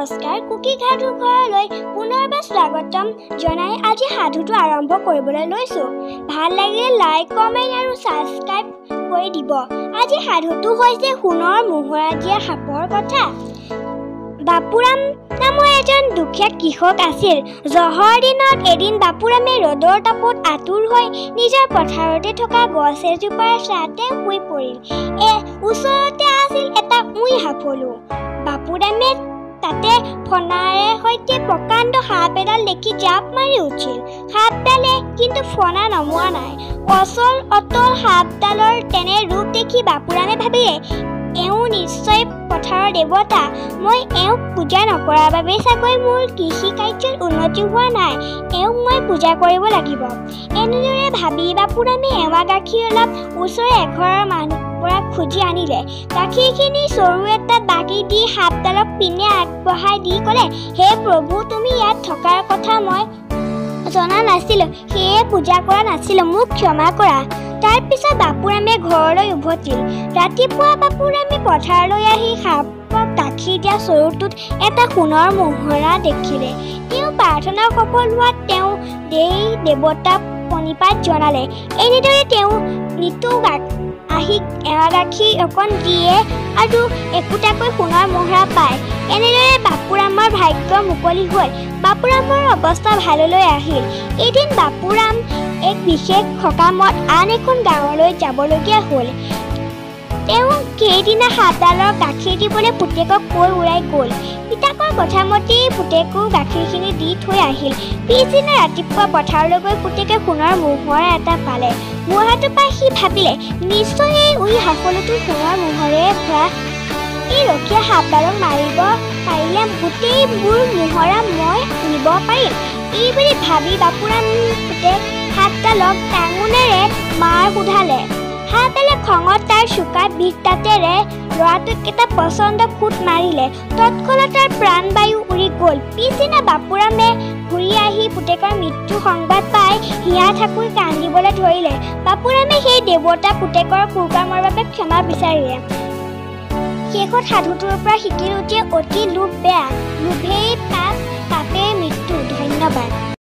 নমস্কাৰ কুকি সাধু ঘৰলৈ পুনৰবাৰ স্বাগতম জনাই আজি সাধুটো আৰম্ভ কৰিবলৈ লৈছোঁ। ভাল লাগিলে লাইক কমেণ্ট আৰু ছাবস্ক্ৰাইব কৰি দিব। আজি সাধুটো হৈছে সোণৰ মোহৰা দিয়া সাপৰ কথা। বাপুৰাম নামৰ এজন দুখীয়া কৃষক আছিল। জহৰ দিনত এদিন বাপুৰামে ৰ'দৰ তাপত আতুৰ হৈ নিজৰ পথাৰতে থকা গছ এজোপাৰ ছাঁতে শুই পৰিল। ওচৰতে আছিল এটা উই সাপলো। বাপুৰামে তাতে ফণাৰে সৈতে প্ৰকাণ্ড সাপ এডাল দেখি জাপ মাৰি উঠিল। সাপডালে কিন্তু ফণা নমোৱা নাই। অতল সাপডালৰ তেনে ৰূপ দেখি বাপুৰামে ভাবিলে, এওঁ নিশ্চয় পথাৰৰ দেৱতা। মই এওঁক পূজা নকৰাৰ বাবে চাগৈ মোৰ কৃষি কাৰ্যত উন্নতি হোৱা নাই। এওঁক মই পূজা কৰিব লাগিব। এনেদৰে ভাবি বাপুৰামে এৱা গাখীৰ অলপ ওচৰৰে এঘৰৰ মানুহৰ পৰা খুজি আনিলে। গাখীৰখিনি চৰু এটাত বাকি দি সাপডালক পিনে আগবঢ়াই দি ক'লে, হে প্ৰভু, তুমি ইয়াত থকাৰ কথা মই জনা নাছিলোঁ, সেয়ে পূজা কৰা নাছিলোঁ, মোক ক্ষমা কৰা। তাৰ পিছত বাপুৰামে ঘৰলৈ উভতিল। ৰাতিপুৱা বাপুৰামে পথাৰলৈ আহি সাপক গাখীৰ দিয়া চৰুটোত এটা সোণৰ মোহৰা দেখিলে। তেওঁ প্ৰাৰ্থনা সফল হোৱাত তেওঁ দেৱতাক প্ৰণিপাত জনালে। এনেদৰে তেওঁ নিতৌ আহি এৱা গাখীৰ অকণ দিয়ে আৰু একোটাকৈ সোণৰ মোহৰা পায়। এনেদৰে বাপুৰামৰ ভাগ্য মুকলি হ'ল। বাপুৰামৰ অৱস্থা ভাললৈ আহিল। এদিন বাপুৰাম এক বিশেষ সকামত আন এখন গাঁৱলৈ যাবলগীয়া হ'ল। তেওঁ সেইদিনা সাপডালৰ গাখীৰ দিবলৈ পুতেকক কৈ উৰাই গ'ল। পিতাকৰ কথা মতেই পুতেকো গাখীৰখিনি দি থৈ আহিল। পিছদিনা ৰাতিপুৱা পথাৰলৈ গৈ পুতেকে সোণৰ মোহৰা এটা পালে। মোহৰাটো পাই সি ভাবিলে, নিশ্চয় এই উই সাপলোটো সোণৰ মোহৰেৰে ভৰা। এই ৰখীয়া সাপডালক মাৰিব পাৰিলে গোটেইবোৰ মোহৰা মই নিব পাৰিম। এই বুলি ভাবি বাপুৰাম পুতেক সাপডালক টাঙোনেৰে মাৰ সোধালে। সাপডালে খঙত তাৰ চোকা বিষ দাঁতেৰে ল'ৰাটোক এটা প্ৰচণ্ড ফুট মাৰিলে। তৎক্ষণাত তাৰ প্ৰাণবায়ু উৰি গ'ল। পিছদিনা বাপুৰামে ঘূৰি আহি পুতেকৰ মৃত্যু সংবাদ পাই হিয়া ঠাকুৰ কান্দিবলৈ ধৰিলে। বাপুৰামে সেই দেৱতা পুতেকৰ কুকৰ্মৰ বাবে ক্ষমা বিচাৰিলে। শেষত সাধুটোৰ পৰা শিকিলোঁ যে অতি লোভ বেয়া, লোভেই পাপ, পাপেই মৃত্যু। ধন্যবাদ।